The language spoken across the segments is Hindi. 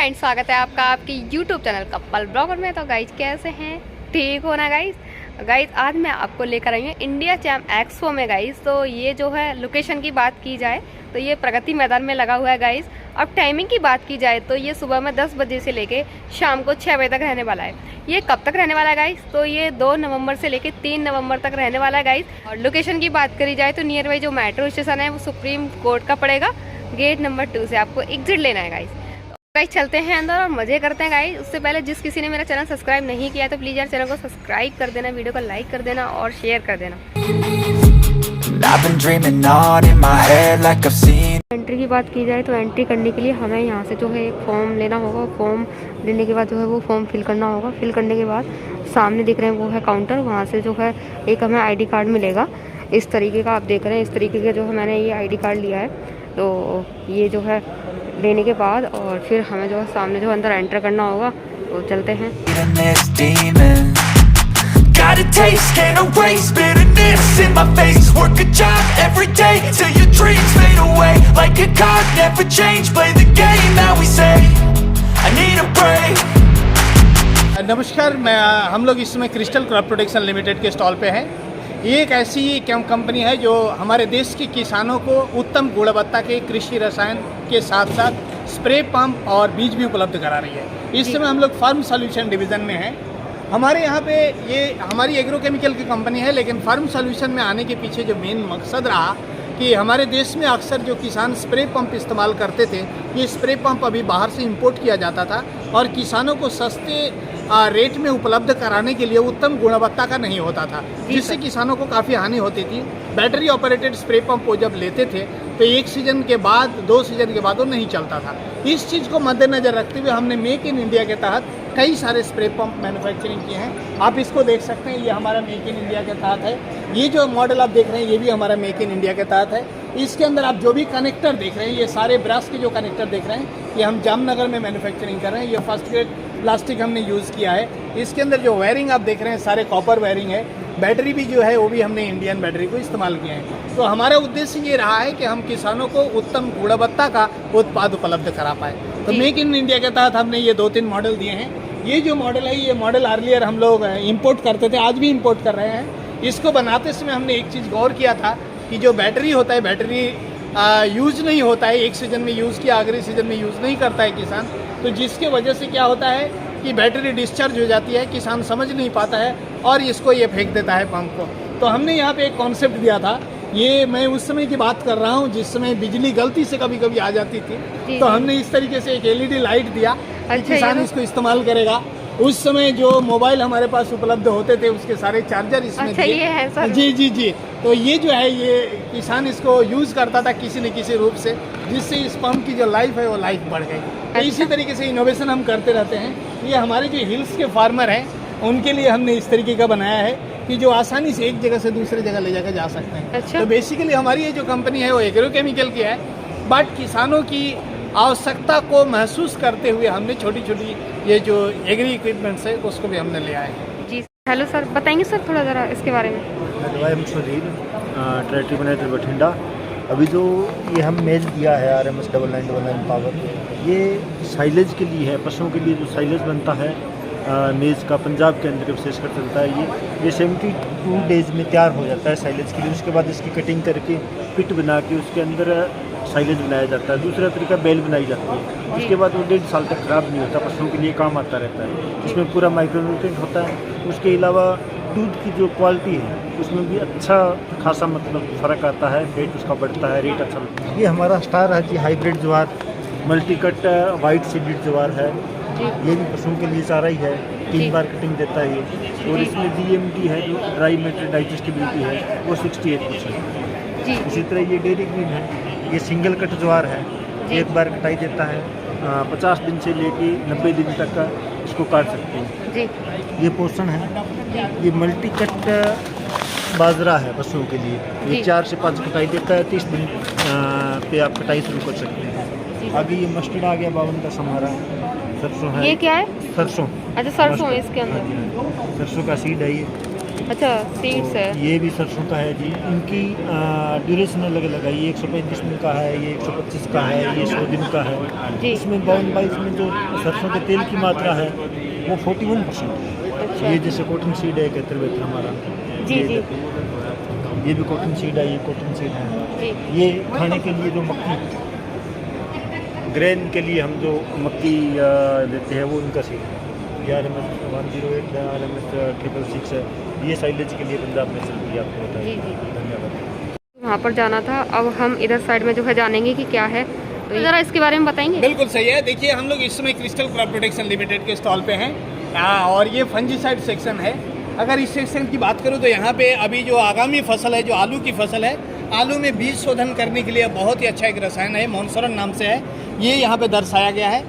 फ्रेंड्स, स्वागत है आपका आपके YouTube चैनल कपल ब्लॉगर में। तो गाइज कैसे हैं, ठीक हो ना गाइज। आज मैं आपको लेकर आई हूँ इंडिया चैम्प एक्सपो में गाइज। तो ये जो है लोकेशन की बात की जाए तो ये प्रगति मैदान में लगा हुआ है गाइज। अब टाइमिंग की बात की जाए तो ये सुबह में 10 बजे से लेके शाम को 6 बजे तक रहने वाला है। ये कब तक रहने वाला है गाइज? तो ये 2 नवंबर से लेके 3 नवंबर तक रहने वाला है गाइज। और लोकेशन की बात करी जाए तो नियर बाई जो मेट्रो स्टेशन है वो सुप्रीम कोर्ट का पड़ेगा, गेट नंबर 2 से आपको एग्जिट लेना है गाइज। गाइस चलते हैं अंदर और मजे करते हैं गाइस। उससे पहले जिस किसी ने मेरा चैनल सब्सक्राइब नहीं किया तो प्लीज़ यार चैनल को सब्सक्राइब कर देना, वीडियो को लाइक कर देना और शेयर कर देना। एंट्री की बात की जाए तो एंट्री करने के लिए हमें यहाँ से जो है एक फॉर्म लेना होगा। फॉर्म लेने के बाद जो है वो फॉर्म फिल करना होगा। फिल करने के बाद सामने दिख रहे हैं वो है काउंटर, वहाँ से जो है एक हमें ID कार्ड मिलेगा। इस तरीके का आप देख रहे हैं, इस तरीके का जो है मैंने ये ID कार्ड लिया है। तो ये जो है लेने के बाद और फिर हमें जो है सामने जो अंदर एंटर करना होगा। तो चलते हैं। नमस्कार, हम लोग इस समय क्रिस्टल क्रॉप प्रोटेक्शन लिमिटेड के स्टॉल पे हैं। ये एक ऐसी कंपनी है जो हमारे देश के किसानों को उत्तम गुणवत्ता के कृषि रसायन के साथ साथ स्प्रे पंप और बीज भी उपलब्ध करा रही है। इस समय हम लोग फार्म सॉल्यूशन डिवीज़न में हैं। हमारे यहाँ पे ये हमारी एग्रोकेमिकल की कंपनी है, लेकिन फार्म सॉल्यूशन में आने के पीछे जो मेन मकसद रहा कि हमारे देश में अक्सर जो किसान स्प्रे पंप इस्तेमाल करते थे, ये स्प्रे पंप अभी बाहर से इंपोर्ट किया जाता था और किसानों को सस्ते रेट में उपलब्ध कराने के लिए उत्तम गुणवत्ता का नहीं होता था, जिससे किसानों को काफ़ी हानि होती थी। बैटरी ऑपरेटेड स्प्रे पंप वो जब लेते थे तो एक सीजन के बाद 2 सीजन के बाद वो नहीं चलता था। इस चीज़ को मद्देनज़र रखते हुए हमने मेक इन इंडिया के तहत कई सारे स्प्रे पंप मैन्युफैक्चरिंग किए हैं। आप इसको देख सकते हैं, ये हमारा मेक इन इंडिया के तहत है। ये जो मॉडल आप देख रहे हैं ये भी हमारा मेक इन इंडिया के तहत है। इसके अंदर आप जो भी कनेक्टर देख रहे हैं, ये सारे ब्रश के जो कनेक्टर देख रहे हैं ये हम जामनगर में मैन्युफैक्चरिंग कर रहे हैं। ये फर्स्ट ग्रेड प्लास्टिक हमने यूज़ किया है। इसके अंदर जो वायरिंग आप देख रहे हैं सारे कॉपर वायरिंग है। बैटरी भी जो है वो भी हमने इंडियन बैटरी को इस्तेमाल किया है। तो हमारा उद्देश्य ये रहा है कि हम किसानों को उत्तम गुणवत्ता का उत्पाद उपलब्ध करा पाए। तो मेक इन इंडिया के तहत हमने ये 2-3 मॉडल दिए हैं। ये जो मॉडल है ये मॉडल अर्लियर हम लोग इंपोर्ट करते थे, आज भी इंपोर्ट कर रहे हैं। इसको बनाते समय हमने एक चीज़ गौर किया था कि जो बैटरी होता है, बैटरी यूज़ नहीं होता है, एक सीजन में यूज़ किया, अगले सीजन में यूज़ नहीं करता है किसान। तो जिसके वजह से क्या होता है कि बैटरी डिस्चार्ज हो जाती है, किसान समझ नहीं पाता है और इसको ये फेंक देता है पंप को। तो हमने यहाँ पे एक कॉन्सेप्ट दिया था। ये मैं उस समय की बात कर रहा हूँ जिस समय बिजली गलती से कभी कभी आ जाती थी, तो हमने इस तरीके से एक LED लाइट दिया। किसान इसको इस्तेमाल करेगा। उस समय जो मोबाइल हमारे पास उपलब्ध होते थे उसके सारे चार्जर इसमें दिए। ये है सर। जी। तो ये जो है ये किसान इसको यूज़ करता था किसी न किसी रूप से, जिससे इस पंप की जो लाइफ है वो लाइफ बढ़ गई। तो इसी तरीके से इनोवेशन हम करते रहते हैं। ये हमारे जो हिल्स के फार्मर हैं उनके लिए हमने इस तरीके का बनाया है कि जो आसानी से एक जगह से दूसरे जगह ले जाकर जा सकते हैं। तो बेसिकली हमारी ये जो कंपनी है वो एग्रोकेमिकल की है, बट किसानों की आवश्यकता को महसूस करते हुए हमने छोटी छोटी ये जो एग्री इक्विपमेंट्स है उसको भी हमने ले आए हैं। जी हेलो सर, बताएंगे सर थोड़ा ज़रा इसके बारे में। Tractor manager Bathinda. अभी जो ये हम मेज दिया है RMS 9999 पावर, ये साइलेज के लिए है, पशुओं के लिए जो साइलेज बनता है मेज का, पंजाब के अंदर विशेषकर चलता है। ये 72 डेज में तैयार हो जाता है साइलेज के लिए। उसके बाद इसकी कटिंग करके पिट बना के उसके अंदर साइलेज बनाया जाता है। दूसरा तरीका बेल बनाई जाती है। उसके बाद वो 1.5 साल तक ख़राब नहीं होता, पशुओं के लिए काम आता रहता है। इसमें पूरा माइक्रोन्यूट्रिएंट होता है। उसके अलावा दूध की जो क्वालिटी है उसमें भी अच्छा खासा मतलब फ़र्क आता है, वेट उसका बढ़ता है, रेट अच्छा लगता है। ये हमारा स्टार है जी, हाइब्रिड ज्वार मल्टीकट वाइट सीडेड ज्वार है। ये भी पशुओं के लिए चारा ही है, 3 बार कटिंग देता है ये। और इसमें DMT है जो ड्राई मैटर डाइजेस्टिबिलिटी है वो 68%। इसी तरह ये डेयरी ग्रीन है, ये सिंगल कट ज्वार है, 1 बार कटाई देता है। 50 दिन से लेके 90 दिन तक का इसको काट सकते हैं। ये पोषण है, ये मल्टी कट बाजरा है पशुओं के लिए। ये 4 से 5 कटाई देता है, 30 दिन पे आप कटाई शुरू कर सकते हैं। आगे ये मस्टर्ड आ गया 52 का हमारा। सरसों है। ये क्या है? सरसों। अच्छा सरसों है इसके अंदर। सरसों का सीड है ये। अच्छा, सीड्स है। ये भी सरसों का है जी। इनकी ड्यूरेशन अलग अलग है। ये 135 दिन का है, ये 125 का है, ये 100 दिन का है। जी। इसमें 52 में जो सरसों के तेल की मात्रा है वो 41% है। अच्छा। ये जैसे कॉटन सीड है 71 हमारा। जी ये जी देखो, ये भी कॉटन सीड है, ये कॉटन सीड है। जी। ये खाने के लिए जो मक्की ग्रेन के लिए हम जो मक्की लेते हैं वो उनका सीड है। ये RMS 108 है, RMS 666 है। ये साइलेज के लिए पंजाब में चलती है, आपको जी, जी, बताइए। जी। धन्यवाद। वहाँ पर जाना था, अब हम इधर साइड में जो है जानेंगे कि क्या है, तो ज़रा इसके बारे में बताएंगे। बिल्कुल सही है। देखिए हम लोग इस समय क्रिस्टल क्रॉप प्रोटेक्शन लिमिटेड के स्टॉल पे हैं और ये फंजीसाइड सेक्शन है। अगर इस सेक्शन की बात करूं तो यहाँ पे अभी जो आगामी फसल है, जो आलू की फसल है, आलू में बीज शोधन करने के लिए बहुत ही अच्छा एक रसायन है, मोनसरन नाम से है, ये यहाँ पे दर्शाया गया है।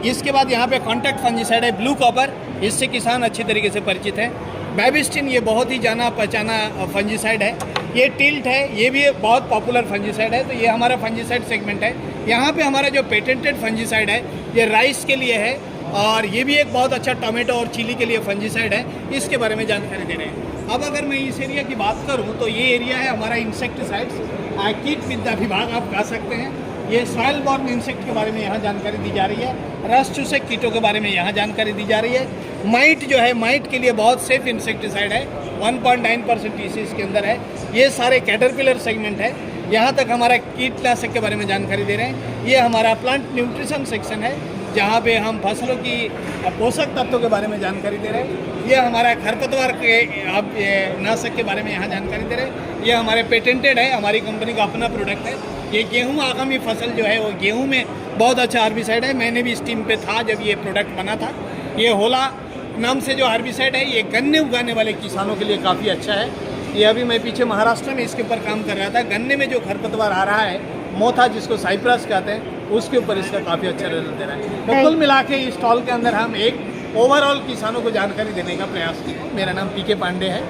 इसके बाद यहाँ पे कॉन्टैक्ट फंजीसाइड है ब्लू कॉपर, इससे किसान अच्छी तरीके से परिचित है। बैबिस्टिन ये बहुत ही जाना पहचाना फंजीसाइड है। ये टिल्ट है, ये भी एक बहुत पॉपुलर फंजीसाइड है। तो ये हमारा फंजीसाइड सेगमेंट है। यहाँ पे हमारा जो पेटेंटेड फंजीसाइड है ये राइस के लिए है और ये भी एक बहुत अच्छा टोमेटो और चिली के लिए फंजीसाइड है। इसके बारे में जानकारी दे रहे हैं। अब अगर मैं इस एरिया की बात करूँ तो ये एरिया है हमारा इंसेक्टिसाइड्स, कीट विद्या विभाग आप कह सकते हैं। ये सॉइल बॉर्न इंसेक्ट के बारे में यहाँ जानकारी दी जा रही है। रस चूसक कीटों के बारे में यहाँ जानकारी दी जा रही है। माइट जो है, माइट के लिए बहुत सेफ इंसेक्टिसाइड है, 1.9% TC इसके अंदर है। ये सारे कैटरपिलर सेगमेंट है। यहाँ तक हमारा कीटनाशक के बारे में जानकारी दे रहे हैं। ये हमारा प्लांट न्यूट्रिशन सेक्शन है, जहाँ पे हम फसलों की पोषक तत्वों के बारे में जानकारी दे रहे हैं। ये हमारा खरपतवार के आप नाशक के बारे में यहाँ जानकारी दे रहे हैं। ये हमारे पेटेंटेड है, हमारी कंपनी का अपना प्रोडक्ट है। ये गेहूँ आगामी फसल जो है वो गेहूँ में बहुत अच्छा हार्बिसाइड है। मैंने भी इस टीम पे था जब ये प्रोडक्ट बना था। ये होला नाम से जो हार्बिसाइड है, ये गन्ने उगाने वाले किसानों के लिए काफ़ी अच्छा है। ये अभी मैं पीछे महाराष्ट्र में इसके ऊपर काम कर रहा था। गन्ने में जो खरपतवार आ रहा है, मोथा जिसको साइप्रस कहते हैं, उसके ऊपर इसका काफ़ी अच्छा रिजल्ट दे रहा है। तो कुल मिला के इस स्टॉल के अंदर हम एक ओवरऑल किसानों को जानकारी देने का प्रयास किए। मेरा नाम PK पांडे है।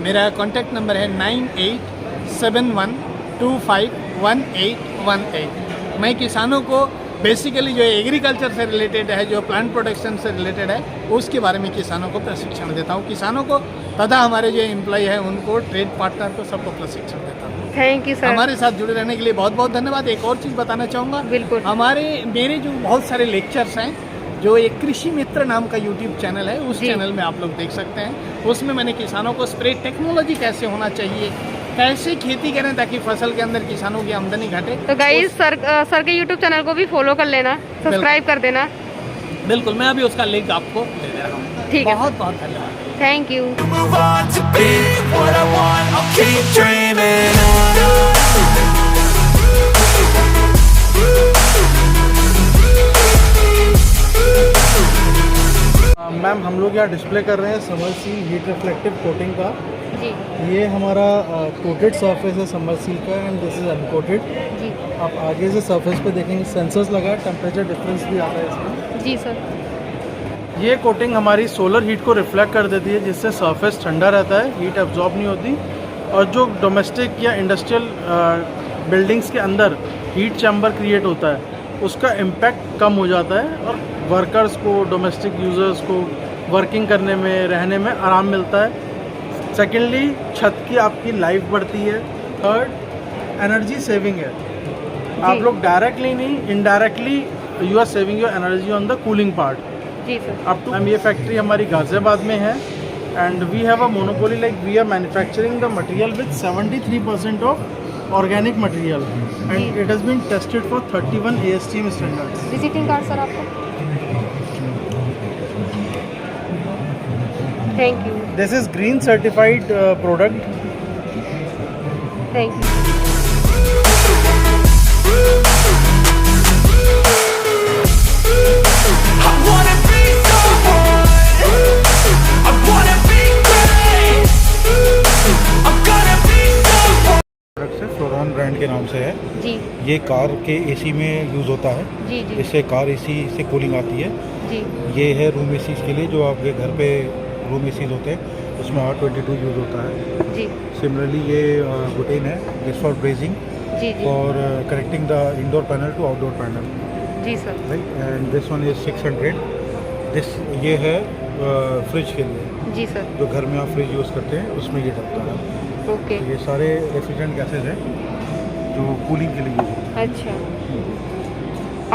मेरा कॉन्टैक्ट नंबर है 9871251818। मैं किसानों को बेसिकली जो एग्रीकल्चर से रिलेटेड है, जो प्लांट प्रोटेक्शन से रिलेटेड है, उसके बारे में किसानों को प्रशिक्षण देता हूँ। किसानों को तथा हमारे जो एम्प्लॉय है उनको, ट्रेड पार्टनर को, सबको प्रशिक्षण देता हूँ। Thank you sir. हमारे साथ जुड़े रहने के लिए बहुत बहुत धन्यवाद। एक और चीज़ बताना चाहूँगा। बिल्कुल। मेरे जो बहुत सारे लेक्चर्स हैं, जो एक कृषि मित्र नाम का यूट्यूब चैनल है, उस जी। चैनल में आप लोग देख सकते हैं। उसमें मैंने किसानों को स्प्रे टेक्नोलॉजी कैसे होना चाहिए, कैसे खेती करें ताकि फसल के अंदर किसानों की आमदनी घटे। तो गाइस सर के यूट्यूब चैनल को भी फॉलो कर लेना, सब्सक्राइब कर देना। बिल्कुल, मैं अभी उसका लिंक आपको दे दे रहा हूँ। ठीक है। बहुत बहुत धन्यवाद। Thank you. Move on to be what I want. I'll keep dreaming. Ma'am, हम लोग यहाँ डिस्प्ले कर रहे हैं समरसील हीट रिफ्लेक्टिव कोटिंग का। जी ये हमारा कोटेड सरफेस है समरसील का, एंड दिस इज अनकोटेड। जी आप आगे से सरफेस पे देखेंगे सेंसर्स लगा है, टेम्परेचर डिफरेंस भी आता है इसमें। जी सर। ये कोटिंग हमारी सोलर हीट को रिफ्लेक्ट कर देती है, जिससे सरफेस ठंडा रहता है, हीट एब्जॉर्ब नहीं होती। और जो डोमेस्टिक या इंडस्ट्रियल बिल्डिंग्स के अंदर हीट चैम्बर क्रिएट होता है, उसका इम्पैक्ट कम हो जाता है और वर्कर्स को, डोमेस्टिक यूज़र्स को वर्किंग करने में, रहने में आराम मिलता है। सेकेंडली, छत की आपकी लाइफ बढ़ती है। थर्ड, एनर्जी सेविंग है। आप लोग डायरेक्टली नहीं, indirectly you are saving your energy on the cooling part. जी सर। अब टू ये फैक्ट्री हमारी गाज़ियाबाद में है, and we have a monopoly, like we are manufacturing the material with 73% of organic material, and it has been tested for 31 ASTM standards. Visiting card sir आपको। Thank you. This is green certified product. Thank you. I wanna be someone. I wanna be great. I'm gonna be someone. Product है, फ्लोरॉन ब्रांड के नाम से है। जी ये कार के AC में यूज़ होता है। जी जी इससे कार AC से कूलिंग आती है। जी ये है रूम AC के लिए, जो आपके घर पे रूम AC होते हैं, उसमें R22 यूज़ होता है। जी सिमिलरली ये बुटेन है, दिस फॉर ब्रेजिंग, जी जी for connecting the indoor panel to outdoor panel, जी sir. Right. And this one is 600। This ये है फ्रिज के लिए, जी सर। जो घर में आप फ्रिज यूज़ करते हैं उसमें ये डलता है। ओके। तो ये सारे रेफ्रिजरेंट गैसेज हैं जो कूलिंग के लिए यूज़ होते अच्छा,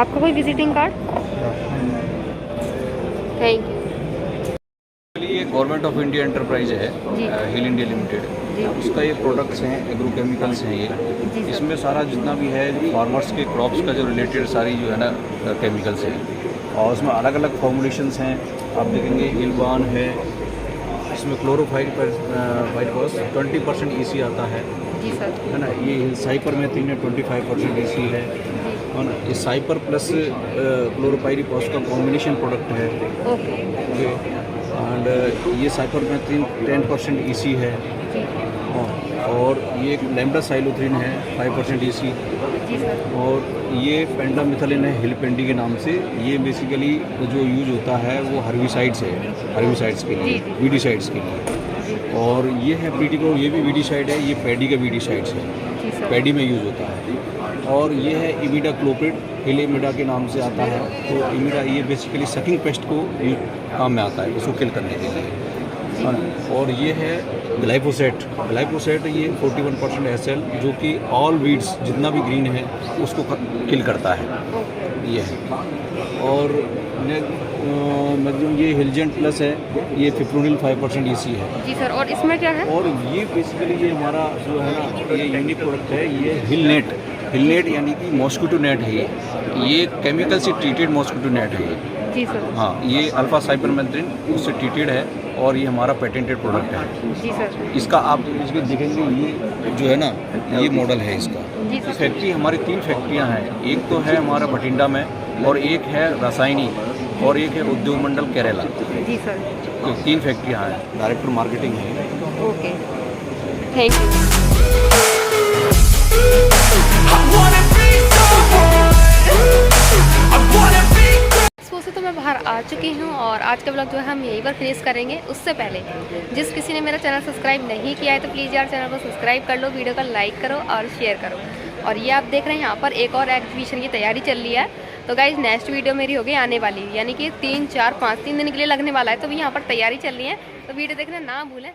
आपका कोई विजिटिंग कार्ड? हैं। Thank you. ये गवर्नमेंट ऑफ इंडिया एंटरप्राइज है, जी। हिल इंडिया लिमिटेड। जी। उसका ये प्रोडक्ट्स हैं, एग्रो केमिकल्स हैं जी ये। सर। इसमें सारा जितना भी है फार्मर्स के क्रॉप्स का जो रिलेटेड सारी जो है ना केमिकल्स हैं, और उसमें अलग अलग फॉर्मुलेशंस हैं। आप देखेंगे हिलबान है, इसमें क्लोरोफाइड पर 20% EC आता है जी सर। है ना। ये साइपर में 25% EC है ना। ये साइपर प्लस क्लोरोपाइरिफॉस का कॉम्बिनेशन प्रोडक्ट है। ओके। एंड ये साइपर में 10% EC है। जी। और ये एक लैम्डा साइलोथ्रीन है 5% EC। जी सर। और ये पेंडामिथलिन है हिलपेंडी के नाम से। ये बेसिकली जो यूज होता है वो हर्बिसाइड्स है, हर्बिसाइड्स के लिए, जी। वीडिसाइड्स के लिए। और ये है पीटिको, ये भी वीडिसाइड है, ये पैडी का वीडिसाइड्स है, जी सर। पैडी में यूज होता है। और ये है इमिडाक्लोपिड, हिलेमिडा के नाम से आता है। तो इमिडा ये बेसिकली सकिंग पेस्ट को काम में आता है, इसको किल करने के लिए। और ये है ग्लाइफोसेट। ग्लाइफोसेट ये 41% SL, जो कि ऑल वीड्स जितना भी ग्रीन है उसको किल करता है, ये है। और मैक्सिमम ये हिलजेंट प्लस है, ये फिप्रोनिल 5% EC है। जी सर। और इसमें क्या है? और ये बेसिकली ये हमारा जो है ना ये यूनिक प्रोडक्ट है, ये हिल नेट। हिल नेट यानी कि मॉस्किटो नेट है ये केमिकल से ट्रीटेड मॉस्किटो नेट है ये। जी सर। हाँ, ये अल्फा साइपरमेथ्रिन उससे ट्रीटेड है और ये हमारा पेटेंटेड प्रोडक्ट है। जी सर। इसका आप इसके देखेंगे ये जो है ना ये मॉडल है इसका। जी सर। फैक्ट्री हमारी 3 फैक्ट्रियाँ हैं। एक तो है हमारा बठिंडा में, और एक है रासायनी, और एक है उद्योग मंडल केरला। जी सर। ये 3 फैक्ट्रियाँ हैं। डायरेक्टर मार्केटिंग है। Okay, thank you. I wanna be someone. I wanna be expo से तो मैं बाहर आ चुकी हूँ और आज का ब्लॉग जो है हम यहीं पर फिनिश करेंगे। उससे पहले जिस किसी ने मेरा चैनल सब्सक्राइब नहीं किया है तो प्लीज़ यार चैनल को सब्सक्राइब कर लो, वीडियो को लाइक करो और शेयर करो। और ये आप देख रहे हैं यहाँ पर एक और एग्जीबिशन की तैयारी चल रही है। तो गाइज नेक्स्ट वीडियो मेरी होगी आने वाली, यानी कि 3, 4, 5 दिन के लिए लगने वाला है। तो भी यहाँ पर तैयारी चल रही है, तो वीडियो देखना ना भूलें।